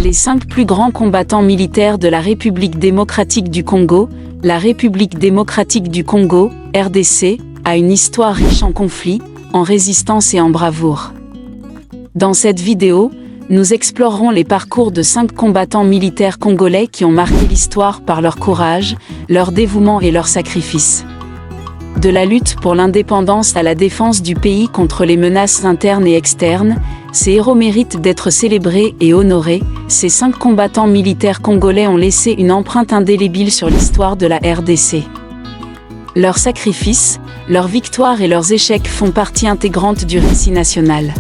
Les 5 plus grands combattants militaires de la République démocratique du Congo. La République démocratique du Congo, RDC, a une histoire riche en conflits, en résistance et en bravoure. Dans cette vidéo, nous explorerons les parcours de 5 combattants militaires congolais qui ont marqué l'histoire par leur courage, leur dévouement et leur sacrifice. De la lutte pour l'indépendance à la défense du pays contre les menaces internes et externes, ces héros méritent d'être célébrés et honorés. Ces 5 combattants militaires congolais ont laissé une empreinte indélébile sur l'histoire de la RDC. Leurs sacrifices, leurs victoires et leurs échecs font partie intégrante du récit national.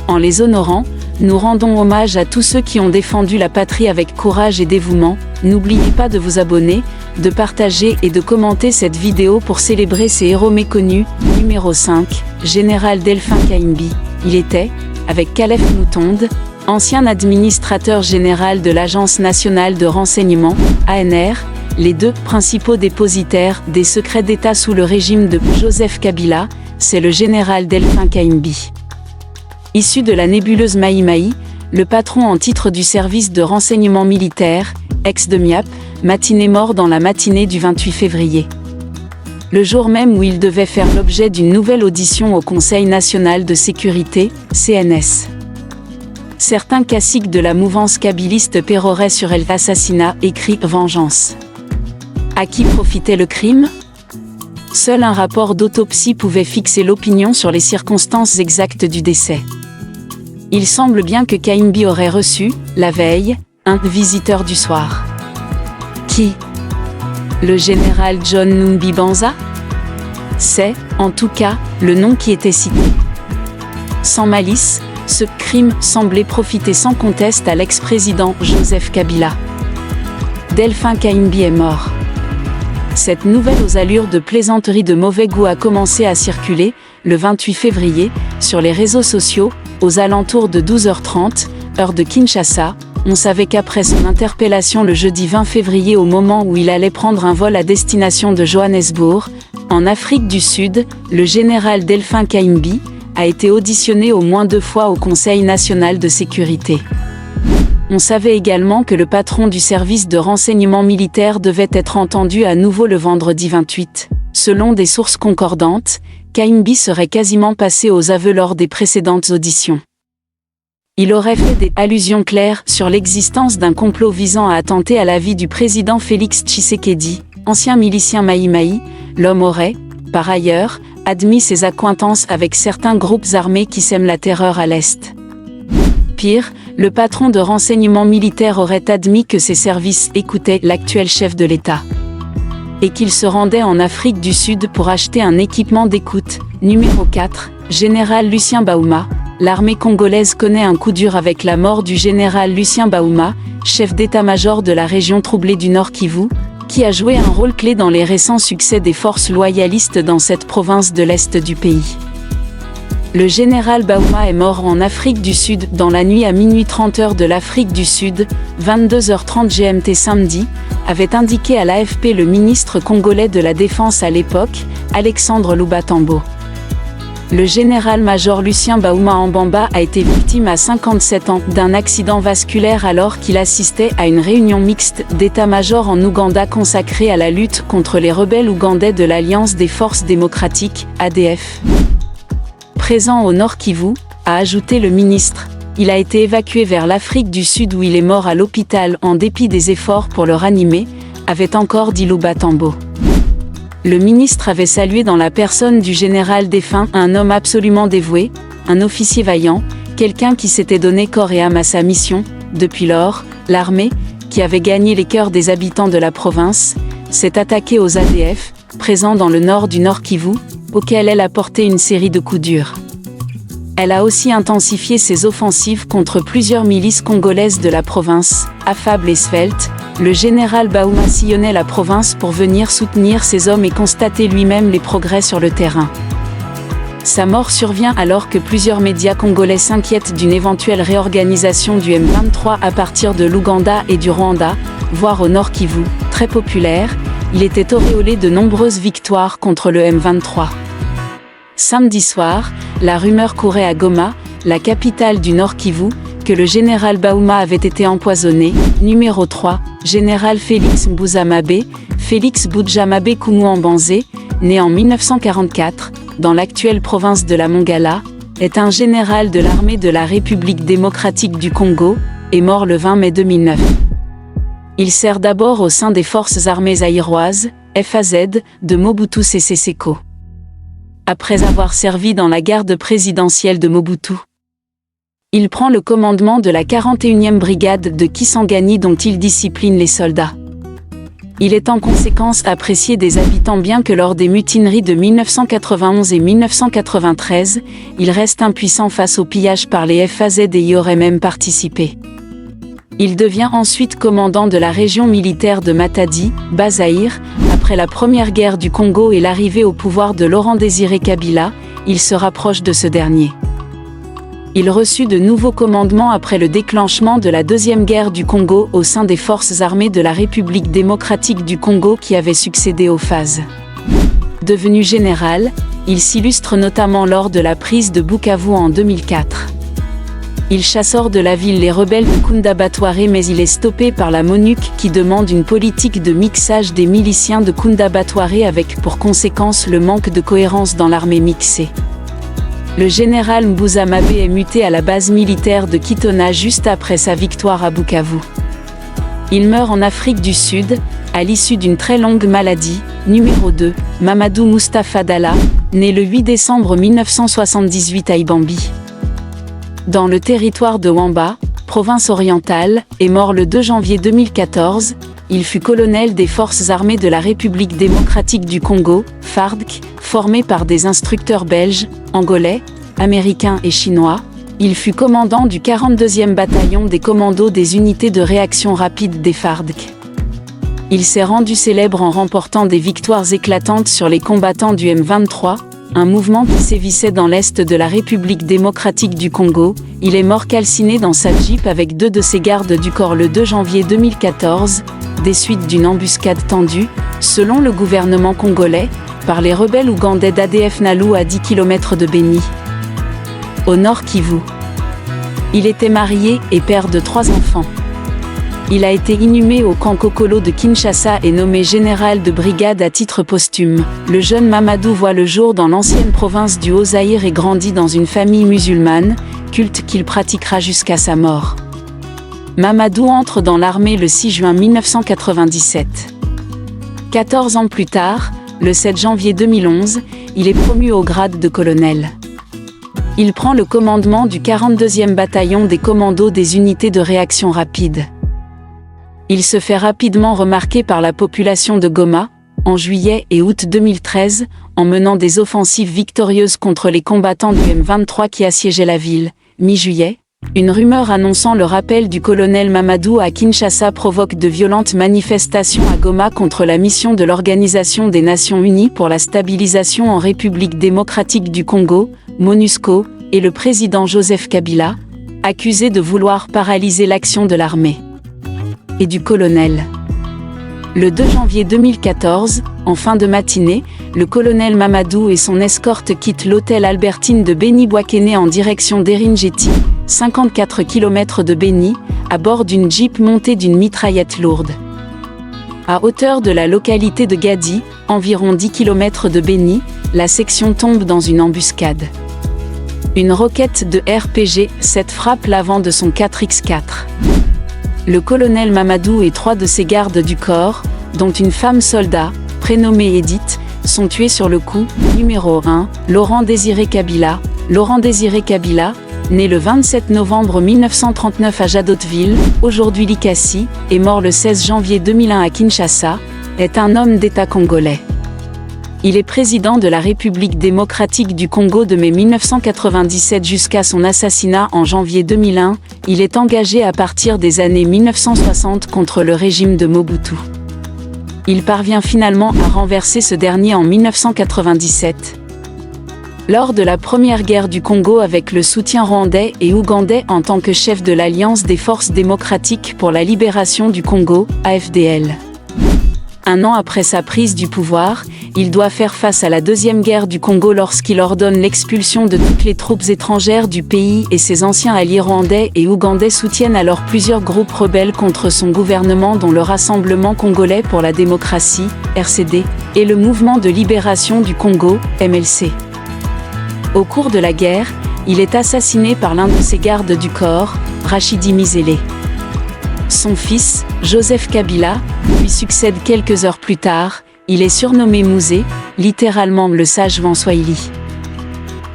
En les honorant, nous rendons hommage à tous ceux qui ont défendu la patrie avec courage et dévouement. N'oubliez pas de vous abonner, de partager et de commenter cette vidéo pour célébrer ces héros méconnus. Numéro 5, Général Delphin Kayimbi. Il était, avec Calef Moutonde, ancien administrateur général de l'Agence nationale de renseignement, ANR, les 2 principaux dépositaires des secrets d'État sous le régime de Joseph Kabila, c'est le général Delphin Kayimbi. Issu de la nébuleuse Maï-Maï, le patron en titre du service de renseignement militaire, ex de MIAP, est mort dans la matinée du 28 février. Le jour même où il devait faire l'objet d'une nouvelle audition au Conseil national de sécurité, CNS. Certains caciques de la mouvance kabiliste péroraient sur l'assassinat, écrit « Vengeance ». À qui profitait le crime ? Seul un rapport d'autopsie pouvait fixer l'opinion sur les circonstances exactes du décès. Il semble bien que Kayimbi aurait reçu, la veille, un visiteur du soir. Qui ? Le général John Numbi Banza ? C'est, en tout cas, le nom qui était cité. Sans malice, ce crime semblait profiter sans conteste à l'ex-président Joseph Kabila. Delphin Kayimbi est mort. Cette nouvelle aux allures de plaisanterie de mauvais goût a commencé à circuler, le 28 février, sur les réseaux sociaux, aux alentours de 12h30, heure de Kinshasa. On savait qu'après son interpellation le jeudi 20 février au moment où il allait prendre un vol à destination de Johannesburg, en Afrique du Sud, le général Delphin Kayimbi a été auditionné au moins 2 fois au Conseil national de sécurité. On savait également que le patron du service de renseignement militaire devait être entendu à nouveau le vendredi 28. Selon des sources concordantes, Kayimbi serait quasiment passé aux aveux lors des précédentes auditions. Il aurait fait des allusions claires sur l'existence d'un complot visant à attenter à la vie du président Félix Tshisekedi, ancien milicien Maï-Maï. L'homme aurait, par ailleurs, admis ses accointances avec certains groupes armés qui sèment la terreur à l'Est. Pire, le patron de renseignement militaire aurait admis que ses services écoutaient l'actuel chef de l'État. Et qu'il se rendait en Afrique du Sud pour acheter un équipement d'écoute. Numéro 4, Général Lucien Baouma. L'armée congolaise connaît un coup dur avec la mort du général Lucien Baouma, chef d'état-major de la région troublée du Nord Kivu, qui a joué un rôle clé dans les récents succès des forces loyalistes dans cette province de l'Est du pays. Le général Baouma est mort en Afrique du Sud dans la nuit à minuit 30 heure de l'Afrique du Sud, 22h30 GMT samedi, avait indiqué à l'AFP le ministre congolais de la Défense à l'époque, Alexandre Lubatambo. Le général-major Lucien Baouma Ambamba a été victime à 57 ans d'un accident vasculaire alors qu'il assistait à une réunion mixte d'état-major en Ouganda consacrée à la lutte contre les rebelles ougandais de l'Alliance des Forces démocratiques, ADF. Présent au Nord Kivu, a ajouté le ministre, il a été évacué vers l'Afrique du Sud où il est mort à l'hôpital en dépit des efforts pour le ranimer, avait encore dit Lubatambo. Le ministre avait salué dans la personne du général défunt un homme absolument dévoué, un officier vaillant, quelqu'un qui s'était donné corps et âme à sa mission. Depuis lors, l'armée, qui avait gagné les cœurs des habitants de la province, s'est attaquée aux ADF, présents dans le nord du Nord Kivu, auquel elle a porté une série de coups durs. Elle a aussi intensifié ses offensives contre plusieurs milices congolaises de la province, affables et sveltes. Le général Baouma sillonnait la province pour venir soutenir ses hommes et constater lui-même les progrès sur le terrain. Sa mort survient alors que plusieurs médias congolais s'inquiètent d'une éventuelle réorganisation du M23 à partir de l'Ouganda et du Rwanda, voire au Nord Kivu. Très populaire, il était auréolé de nombreuses victoires contre le M23. Samedi soir, la rumeur courait à Goma, la capitale du Nord Kivu, que le général Baouma avait été empoisonné. Numéro 3, général Félix Mbuzamabe, Félix Bujamabe Kumuambanze, né en 1944, dans l'actuelle province de la Mongala, est un général de l'armée de la République démocratique du Congo, et mort le 20 mai 2009. Il sert d'abord au sein des forces armées zaïroises, FAZ, de Mobutu Sese Seko. Après avoir servi dans la garde présidentielle de Mobutu, il prend le commandement de la 41e brigade de Kisangani dont il discipline les soldats. Il est en conséquence apprécié des habitants bien que lors des mutineries de 1991 et 1993, il reste impuissant face au pillage par les FAZ et y aurait même participé. Il devient ensuite commandant de la région militaire de Matadi, Bazaïr, après la première guerre du Congo et l'arrivée au pouvoir de Laurent-Désiré Kabila, il se rapproche de ce dernier. Il reçut de nouveaux commandements après le déclenchement de la Deuxième Guerre du Congo au sein des forces armées de la République démocratique du Congo qui avaient succédé aux phases. Devenu général, il s'illustre notamment lors de la prise de Bukavu en 2004. Il chasse hors de la ville les rebelles de Kundabatware mais il est stoppé par la MONUC qui demande une politique de mixage des miliciens de Kundabatware avec pour conséquence le manque de cohérence dans l'armée mixée. Le général Mbuzamabe est muté à la base militaire de Kitona juste après sa victoire à Bukavu. Il meurt en Afrique du Sud, à l'issue d'une très longue maladie. Numéro 2, Mamadou Moustapha Dalla, né le 8 décembre 1978 à Ibambi, dans le territoire de Wamba, province orientale, est mort le 2 janvier 2014, il fut colonel des forces armées de la République démocratique du Congo, FARDC, formé par des instructeurs belges, angolais, américains et chinois. Il fut commandant du 42e bataillon des commandos des unités de réaction rapide des FARDC. Il s'est rendu célèbre en remportant des victoires éclatantes sur les combattants du M23, un mouvement qui sévissait dans l'est de la République démocratique du Congo. Il est mort calciné dans sa Jeep avec 2 de ses gardes du corps le 2 janvier 2014, des suites d'une embuscade tendue, selon le gouvernement congolais, par les rebelles ougandais d'ADF Nalu à 10 km de Beni, au nord Kivu. Il était marié et père de 3 enfants. Il a été inhumé au camp Kokolo de Kinshasa et nommé général de brigade à titre posthume. Le jeune Mamadou voit le jour dans l'ancienne province du Haut-Zaïre et grandit dans une famille musulmane, culte qu'il pratiquera jusqu'à sa mort. Mamadou entre dans l'armée le 6 juin 1997. 14 ans plus tard, le 7 janvier 2011, il est promu au grade de colonel. Il prend le commandement du 42e bataillon des commandos des unités de réaction rapide. Il se fait rapidement remarquer par la population de Goma, en juillet et août 2013, en menant des offensives victorieuses contre les combattants du M23 qui assiégeaient la ville. Mi-juillet, une rumeur annonçant le rappel du colonel Mamadou à Kinshasa provoque de violentes manifestations à Goma contre la mission de l'Organisation des Nations Unies pour la stabilisation en République démocratique du Congo, MONUSCO, et le président Joseph Kabila, accusé de vouloir paralyser l'action de l'armée et du colonel. Le 2 janvier 2014, en fin de matinée, le colonel Mamadou et son escorte quittent l'hôtel Albertine de Beni-Bouakene en direction d'Eringeti, 54 km de Beni, à bord d'une Jeep montée d'une mitraillette lourde. À hauteur de la localité de Gadi, environ 10 km de Beni, la section tombe dans une embuscade. Une roquette de RPG-7 frappe l'avant de son 4X4. Le colonel Mamadou et 3 de ses gardes du corps, dont une femme soldat, prénommée Edith, sont tués sur le coup. Numéro 1, Laurent-Désiré Kabila. Laurent-Désiré Kabila, né le 27 novembre 1939 à Jadotville, aujourd'hui Likasi, et mort le 16 janvier 2001 à Kinshasa, est un homme d'État congolais. Il est président de la République démocratique du Congo de mai 1997 jusqu'à son assassinat en janvier 2001. Il est engagé à partir des années 1960 contre le régime de Mobutu. Il parvient finalement à renverser ce dernier en 1997. Lors de la première guerre du Congo avec le soutien rwandais et ougandais en tant que chef de l'Alliance des forces démocratiques pour la libération du Congo, AFDL. Un an après sa prise du pouvoir, il doit faire face à la Deuxième Guerre du Congo lorsqu'il ordonne l'expulsion de toutes les troupes étrangères du pays et ses anciens alliés rwandais et ougandais soutiennent alors plusieurs groupes rebelles contre son gouvernement dont le Rassemblement congolais pour la démocratie, RCD, et le Mouvement de libération du Congo, MLC. Au cours de la guerre, il est assassiné par l'un de ses gardes du corps, Rachidi Mizele. Son fils, Joseph Kabila, lui succède quelques heures plus tard. Il est surnommé Mouzé, littéralement le sage vent Swahili.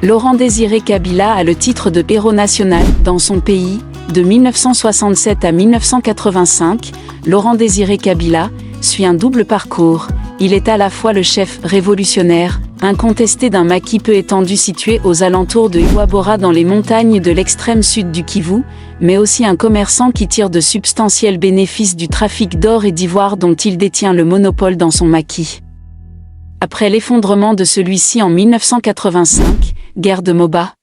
Laurent Désiré Kabila a le titre de héros national dans son pays. De 1967 à 1985, Laurent Désiré Kabila suit un double parcours. Il est à la fois le chef révolutionnaire, incontesté d'un maquis peu étendu situé aux alentours de Iwabora dans les montagnes de l'extrême sud du Kivu, mais aussi un commerçant qui tire de substantiels bénéfices du trafic d'or et d'ivoire dont il détient le monopole dans son maquis. Après l'effondrement de celui-ci en 1985, guerre de Moba,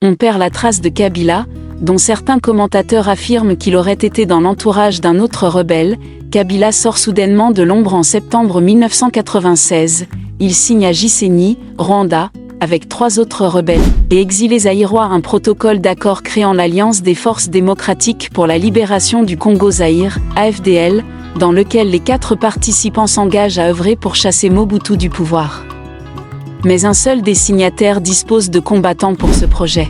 on perd la trace de Kabila, dont certains commentateurs affirment qu'il aurait été dans l'entourage d'un autre rebelle. Kabila sort soudainement de l'ombre en septembre 1996. Il signe à Gisenyi, Rwanda, avec 3 autres rebelles, et exilés zaïrois un protocole d'accord créant l'Alliance des forces démocratiques pour la libération du Congo-Zaïre, AFDL, dans lequel les 4 participants s'engagent à œuvrer pour chasser Mobutu du pouvoir. Mais un seul des signataires dispose de combattants pour ce projet.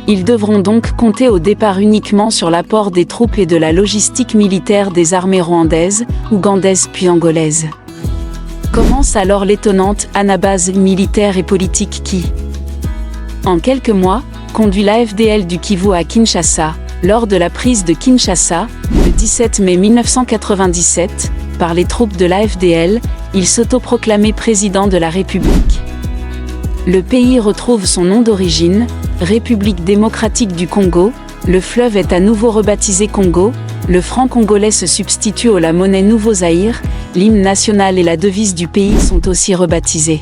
Ils devront donc compter au départ uniquement sur l'apport des troupes et de la logistique militaire des armées rwandaises, ougandaises puis angolaises. Commence alors l'étonnante anabase militaire et politique qui, en quelques mois, conduit l'AFDL du Kivu à Kinshasa. Lors de la prise de Kinshasa, le 17 mai 1997, par les troupes de l'AFDL, il s'autoproclamait président de la République. Le pays retrouve son nom d'origine, République démocratique du Congo. Le fleuve est à nouveau rebaptisé Congo, le franc congolais se substitue à la monnaie Nouveau-Zaïre, l'hymne national et la devise du pays sont aussi rebaptisés.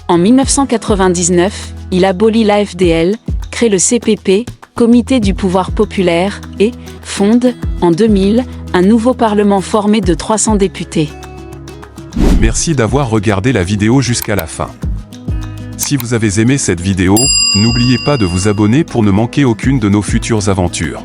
En 1999, il abolit l'AFDL, crée le CPP, Comité du pouvoir populaire, et fonde, en 2000, un nouveau parlement formé de 300 députés. Merci d'avoir regardé la vidéo jusqu'à la fin. Si vous avez aimé cette vidéo, n'oubliez pas de vous abonner pour ne manquer aucune de nos futures aventures.